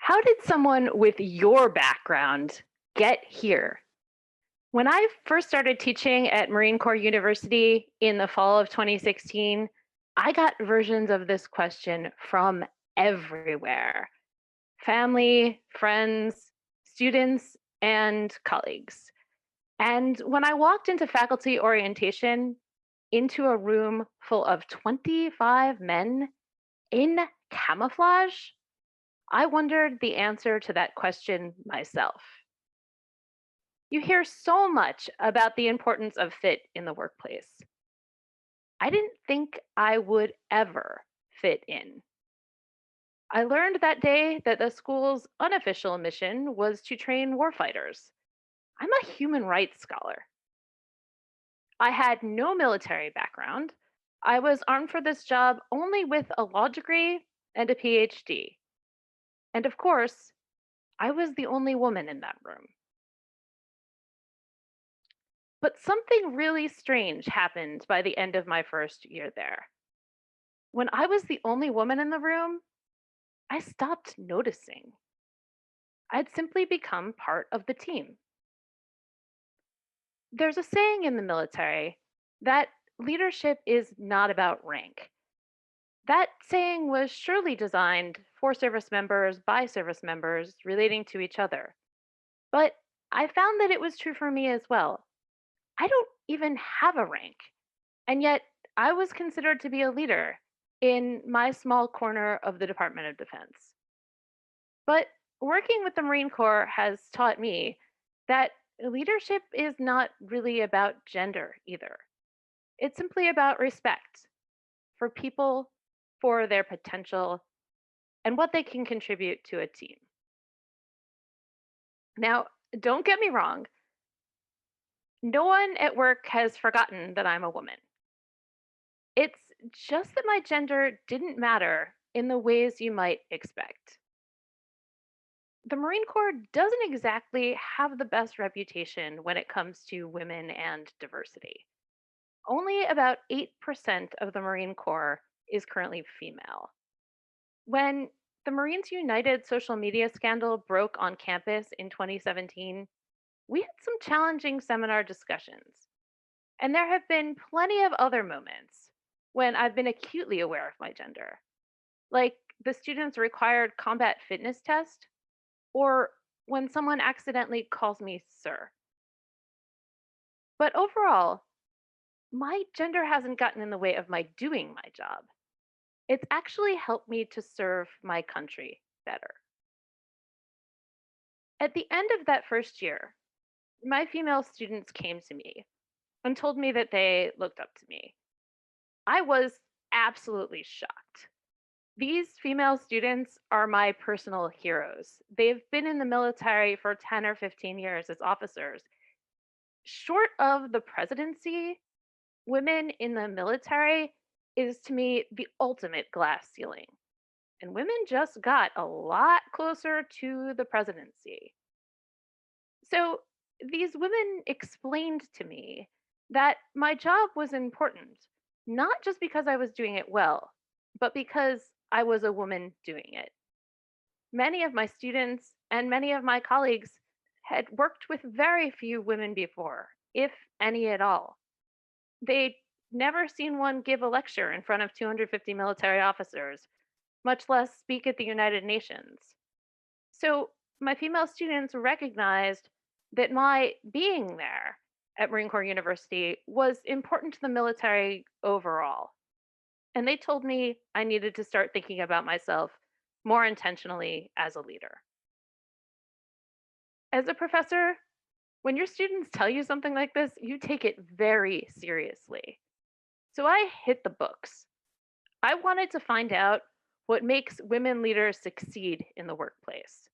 How did someone with your background get here? When I first started teaching at Marine Corps University in the fall of 2016, I got versions of this question from everywhere: family, friends, students, and colleagues. And when I walked into faculty orientation into a room full of 25 men in camouflage, I wondered the answer to that question myself. You hear so much about the importance of fit in the workplace. I didn't think I would ever fit in. I learned that day that the school's unofficial mission was to train warfighters. I'm a human rights scholar. I had no military background. I was armed for this job only with a law degree and a PhD. And of course, I was the only woman in that room. But something really strange happened by the end of my first year there. When I was the only woman in the room, I stopped noticing. I'd simply become part of the team. There's a saying in the military that leadership is not about rank. That saying was surely designed for service members by service members relating to each other. But I found that it was true for me as well. I don't even have a rank. And yet, I was considered to be a leader in my small corner of the Department of Defense. But working with the Marine Corps has taught me that leadership is not really about gender either. It's simply about respect for people, for their potential, and what they can contribute to a team. Now, don't get me wrong, no one at work has forgotten that I'm a woman. It's just that my gender didn't matter in the ways you might expect. The Marine Corps doesn't exactly have the best reputation when it comes to women and diversity. Only about 8% of the Marine Corps is currently female. When the Marines United social media scandal broke on campus in 2017, we had some challenging seminar discussions. And there have been plenty of other moments when I've been acutely aware of my gender, like the students' required combat fitness test, or when someone accidentally calls me sir. But overall, my gender hasn't gotten in the way of my doing my job. It's actually helped me to serve my country better. At the end of that first year, my female students came to me and told me that they looked up to me. I was absolutely shocked. These female students are my personal heroes. They've been in the military for 10 or 15 years as officers. Short of the presidency, women in the military is to me the ultimate glass ceiling. And women just got a lot closer to the presidency. So these women explained to me that my job was important, not just because I was doing it well, but because I was a woman doing it. Many of my students and many of my colleagues had worked with very few women before, if any at all. They'd never seen one give a lecture in front of 250 military officers, much less speak at the United Nations. So my female students recognized that my being there at Marine Corps University was important to the military overall. And they told me I needed to start thinking about myself more intentionally as a leader. As a professor, when your students tell you something like this, you take it very seriously. So I hit the books. I wanted to find out what makes women leaders succeed in the workplace.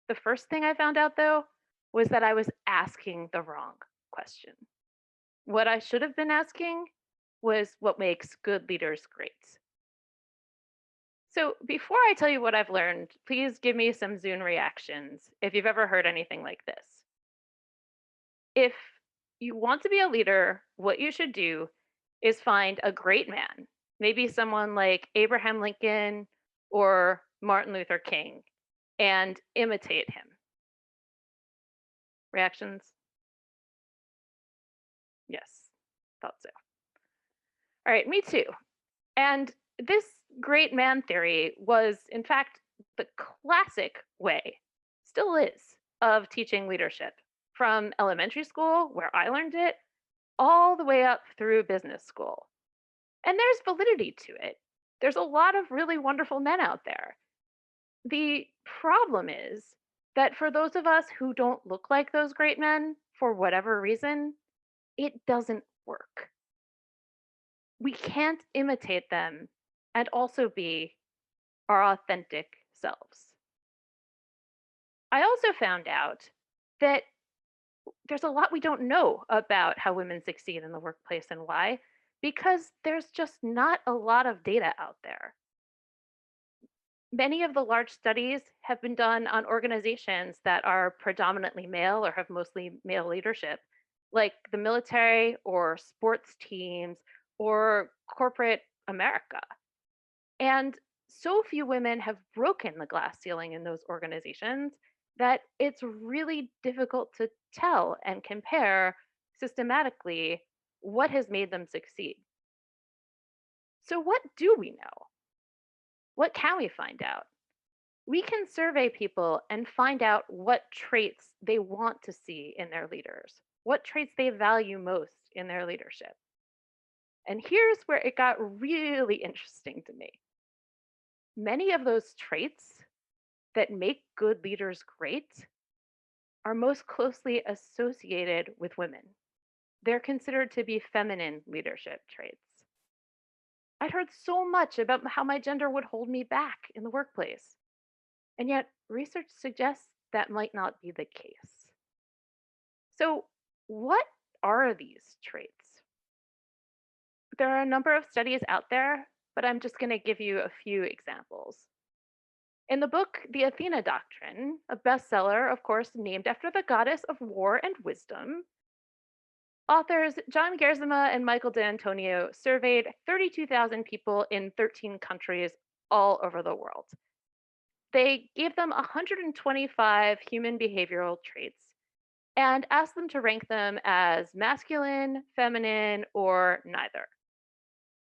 The first thing I found out, though, was that I was asking the wrong question. What I should have been asking was what makes good leaders great. So, before I tell you what I've learned, please give me some Zune reactions if you've ever heard anything like this. If you want to be a leader, what you should do is find a great man, maybe someone like Abraham Lincoln or Martin Luther King, and imitate him. Reactions? Yes, thought so. All right, me too. And this great man theory was, in fact, the classic way, still is, of teaching leadership from elementary school, where I learned it, all the way up through business school. And there's validity to it. There's a lot of really wonderful men out there. The problem is that for those of us who don't look like those great men, for whatever reason, it doesn't work. We can't imitate them and also be our authentic selves. I also found out that there's a lot we don't know about how women succeed in the workplace and why, because there's just not a lot of data out there. Many of the large studies have been done on organizations that are predominantly male or have mostly male leadership, like the military or sports teams or corporate America. And so few women have broken the glass ceiling in those organizations that it's really difficult to tell and compare systematically what has made them succeed. So, what do we know? What can we find out? We can survey people and find out what traits they want to see in their leaders, what traits they value most in their leadership. And here's where it got really interesting to me. Many of those traits that make good leaders great are most closely associated with women. They're considered to be feminine leadership traits. I'd heard so much about how my gender would hold me back in the workplace, and yet research suggests that might not be the case. So, what are these traits? There are a number of studies out there, but I'm just going to give you a few examples. In the book, The Athena Doctrine, a bestseller, of course, named after the goddess of war and wisdom, authors John Gerzema and Michael D'Antonio surveyed 32,000 people in 13 countries all over the world. They gave them 125 human behavioral traits and asked them to rank them as masculine, feminine, or neither.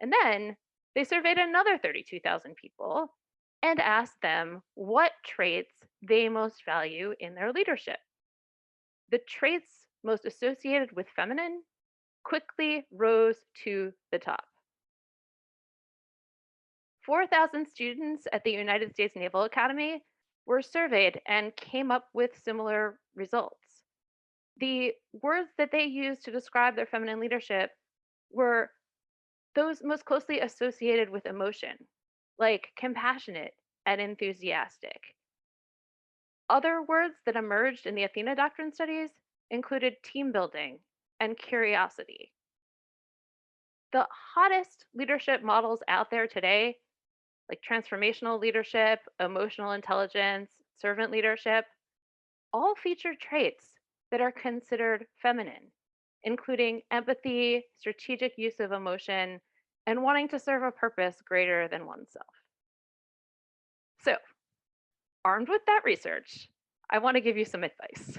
And then they surveyed another 32,000 people and asked them what traits they most value in their leadership. The traits most associated with feminine quickly rose to the top. 4,000 students at the United States Naval Academy were surveyed and came up with similar results. The words that they used to describe their feminine leadership were those most closely associated with emotion, like compassionate and enthusiastic. Other words that emerged in the Athena Doctrine studies included team building and curiosity. The hottest leadership models out there today, like transformational leadership, emotional intelligence, servant leadership, all feature traits that are considered feminine, including empathy, strategic use of emotion, and wanting to serve a purpose greater than oneself. So, armed with that research, I want to give you some advice.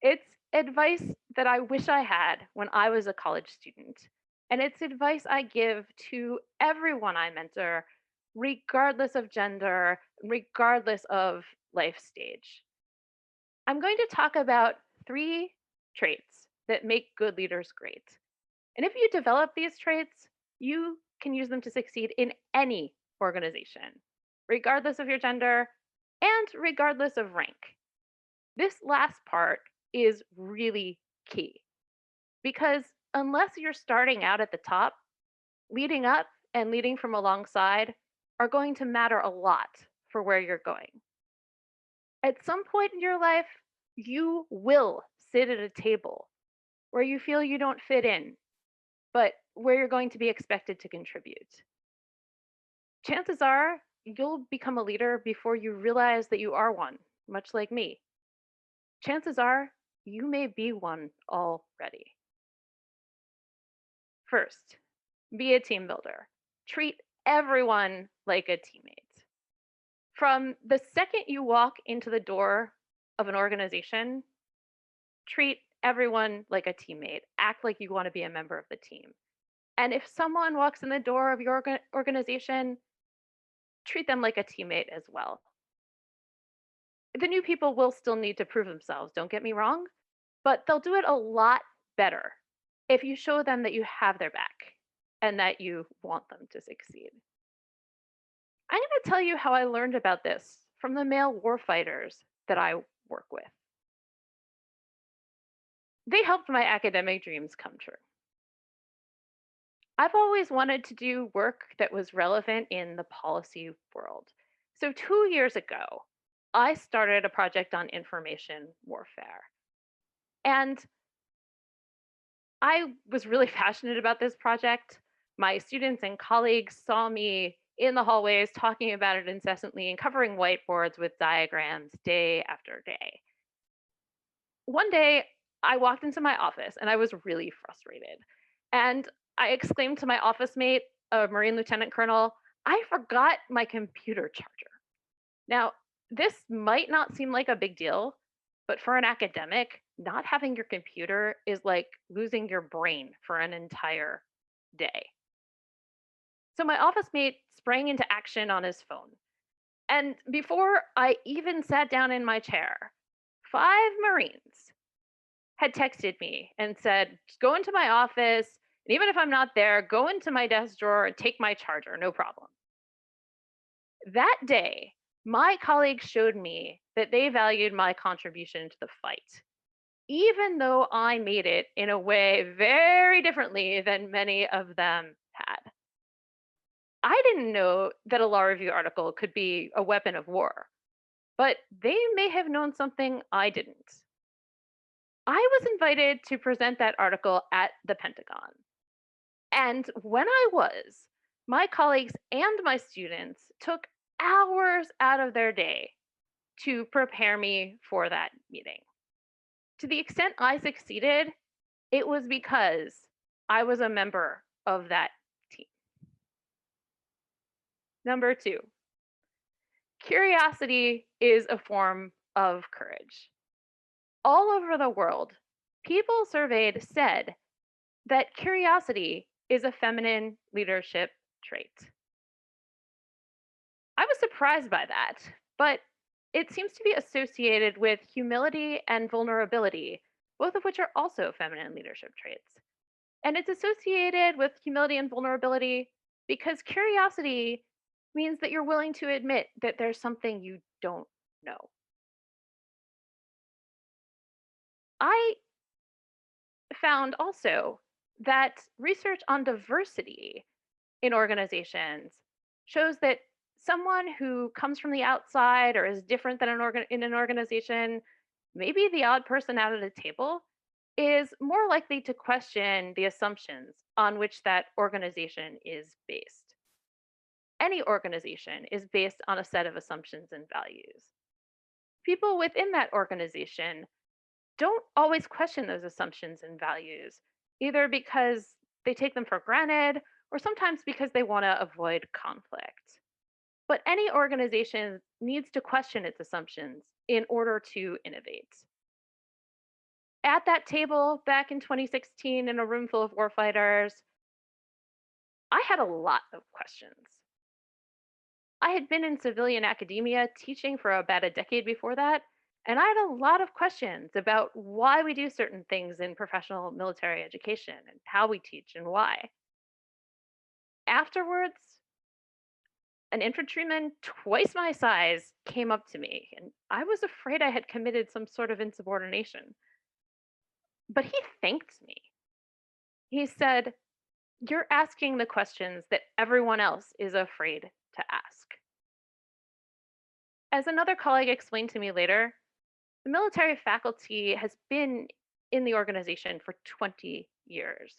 It's advice that I wish I had when I was a college student. And it's advice I give to everyone I mentor, regardless of gender, regardless of life stage. I'm going to talk about 3 traits that make good leaders great. And if you develop these traits, you can use them to succeed in any organization, regardless of your gender and regardless of rank. This last part is really key because unless you're starting out at the top, leading up and leading from alongside are going to matter a lot for where you're going. At some point in your life, you will sit at a table where you feel you don't fit in, but where you're going to be expected to contribute. Chances are you'll become a leader before you realize that you are one, much like me. Chances are you may be one already. First, be a team builder. Treat everyone like a teammate. From the second you walk into the door of an organization, treat everyone like a teammate. Act like you want to be a member of the team. And if someone walks in the door of your organization, treat them like a teammate as well. The new people will still need to prove themselves, don't get me wrong, but they'll do it a lot better if you show them that you have their back and that you want them to succeed. I'm going to tell you how I learned about this from the male warfighters that I work with. They helped my academic dreams come true. I've always wanted to do work that was relevant in the policy world. So 2 years ago, I started a project on information warfare. And I was really passionate about this project. My students and colleagues saw me in the hallways talking about it incessantly and covering whiteboards with diagrams day after day. One day, I walked into my office and I was really frustrated. And I exclaimed to my office mate, a Marine Lieutenant Colonel, I forgot my computer charger. Now, this might not seem like a big deal, but for an academic, not having your computer is like losing your brain for an entire day. So my office mate sprang into action on his phone. And before I even sat down in my chair, 5 Marines had texted me and said, just go into my office, and even if I'm not there, go into my desk drawer and take my charger, no problem. That day, my colleagues showed me that they valued my contribution to the fight, even though I made it in a way very differently than many of them had. I didn't know that a law review article could be a weapon of war, but they may have known something I didn't. I was invited to present that article at the Pentagon. And when I was, my colleagues and my students took hours out of their day to prepare me for that meeting. To the extent I succeeded, it was because I was a member of that team. Number 2, curiosity is a form of courage. All over the world, people surveyed said that curiosity is a feminine leadership trait. I was surprised by that, but it seems to be associated with humility and vulnerability, both of which are also feminine leadership traits. And it's associated with humility and vulnerability because curiosity means that you're willing to admit that there's something you don't know. I found also that research on diversity in organizations shows that someone who comes from the outside or is different than in an organization, maybe the odd person out of the table, is more likely to question the assumptions on which that organization is based. Any organization is based on a set of assumptions and values. People within that organization don't always question those assumptions and values, either because they take them for granted or sometimes because they want to avoid conflict. But any organization needs to question its assumptions in order to innovate. At that table back in 2016 in a room full of warfighters, I had a lot of questions. I had been in civilian academia teaching for about a decade before that, and I had a lot of questions about why we do certain things in professional military education and how we teach and why. Afterwards, an infantryman twice my size came up to me, and I was afraid I had committed some sort of insubordination. But he thanked me. He said, you're asking the questions that everyone else is afraid to ask. As another colleague explained to me later, the military faculty has been in the organization for 20 years.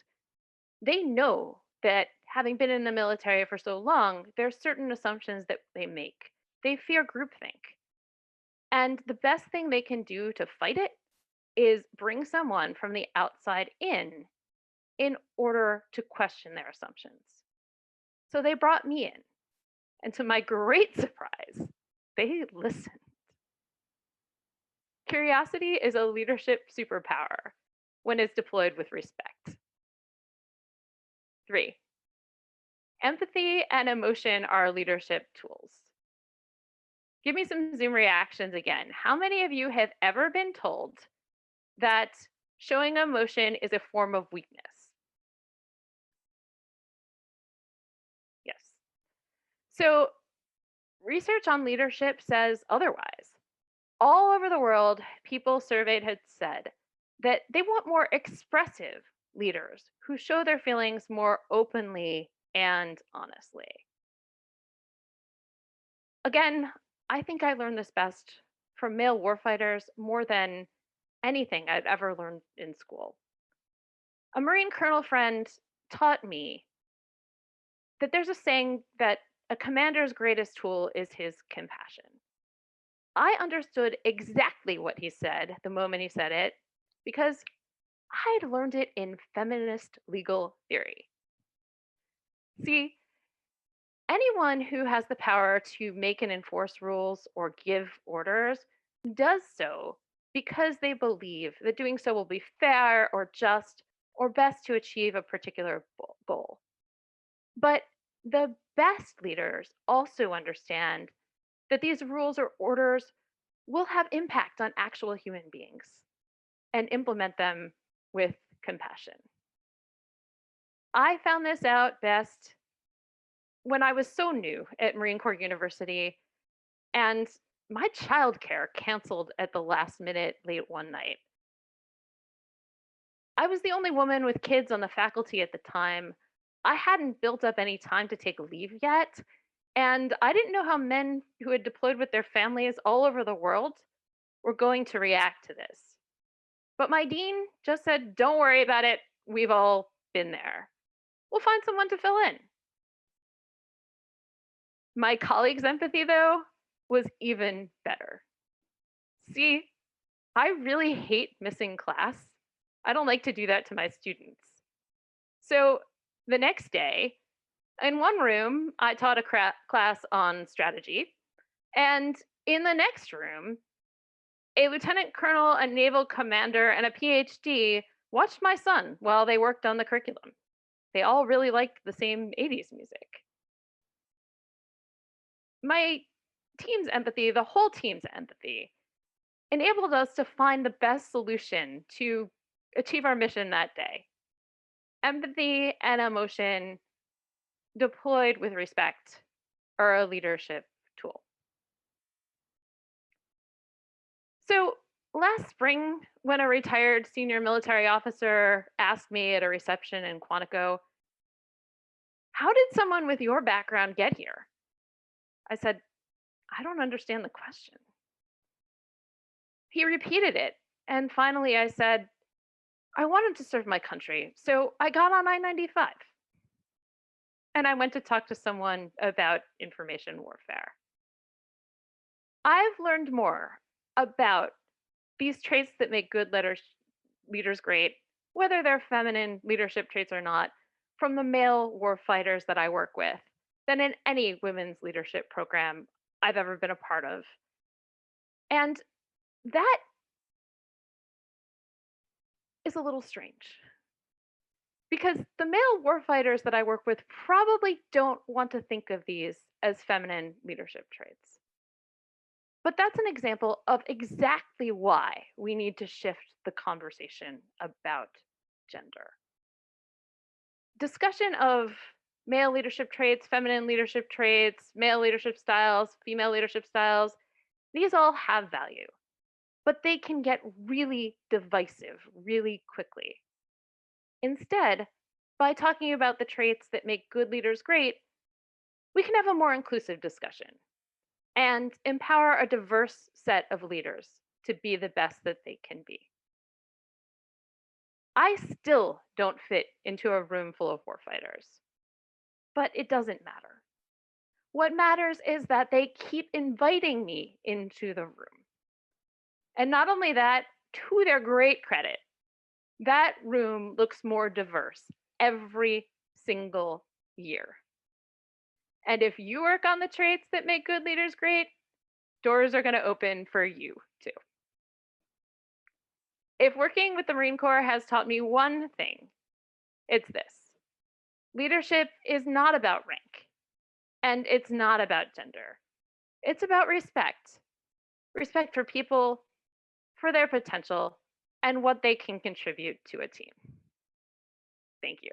They know that having been in the military for so long, there are certain assumptions that they make. They fear groupthink. And the best thing they can do to fight it is bring someone from the outside in order to question their assumptions. So they brought me in. And to my great surprise, They listened. Curiosity is a leadership superpower when it's deployed with respect. 3, empathy and emotion are leadership tools. Give me some Zoom reactions again. How many of you have ever been told that showing emotion is a form of weakness? Yes. So, research on leadership says otherwise. All over the world, people surveyed had said that they want more expressive leaders who show their feelings more openly and honestly. Again, I think I learned this best from male warfighters more than anything I'd ever learned in school. A Marine colonel friend taught me that there's a saying that a commander's greatest tool is his compassion. I understood exactly what he said the moment he said it because I'd learned it in feminist legal theory. See, anyone who has the power to make and enforce rules or give orders does so because they believe that doing so will be fair or just or best to achieve a particular goal. But the best leaders also understand that these rules or orders will have impact on actual human beings and implement them with compassion. I found this out best when I was so new at Marine Corps University and my childcare canceled at the last minute late one night. I was the only woman with kids on the faculty at the time. I hadn't built up any time to take leave yet, and I didn't know how men who had deployed with their families all over the world were going to react to this. But my dean just said, "Don't worry about it. We've all been there. We'll find someone to fill in." My colleagues' empathy, though, was even better. See, I really hate missing class. I don't like to do that to my students. So the next day, in one room, I taught a class on strategy. And in the next room, a lieutenant colonel, a naval commander, and a PhD watched my son while they worked on the curriculum. They all really liked the same 80s music. My team's empathy, the whole team's empathy, enabled us to find the best solution to achieve our mission that day. Empathy and emotion deployed with respect are a leadership tool. So last spring, when a retired senior military officer asked me at a reception in Quantico, "How did someone with your background get here?" I said, "I don't understand the question." He repeated it. And finally, I said, "I wanted to serve my country, so I got on I-95. And I went to talk to someone about information warfare." I've learned more about these traits that make good leaders great, whether they're feminine leadership traits or not, from the male war fighters that I work with, than in any women's leadership program I've ever been a part of. And that is a little strange because the male war fighters that I work with probably don't want to think of these as feminine leadership traits. But that's an example of exactly why we need to shift the conversation about gender. Discussion of male leadership traits, feminine leadership traits, male leadership styles, female leadership styles, these all have value, but they can get really divisive really quickly. Instead, by talking about the traits that make good leaders great, we can have a more inclusive discussion and empower a diverse set of leaders to be the best that they can be. I still don't fit into a room full of warfighters, but it doesn't matter. What matters is that they keep inviting me into the room. And not only that, to their great credit, that room looks more diverse every single year. And if you work on the traits that make good leaders great, doors are going to open for you too. If working with the Marine Corps has taught me one thing, it's this: leadership is not about rank, and it's not about gender. It's about respect. Respect for people, for their potential, and what they can contribute to a team. Thank you.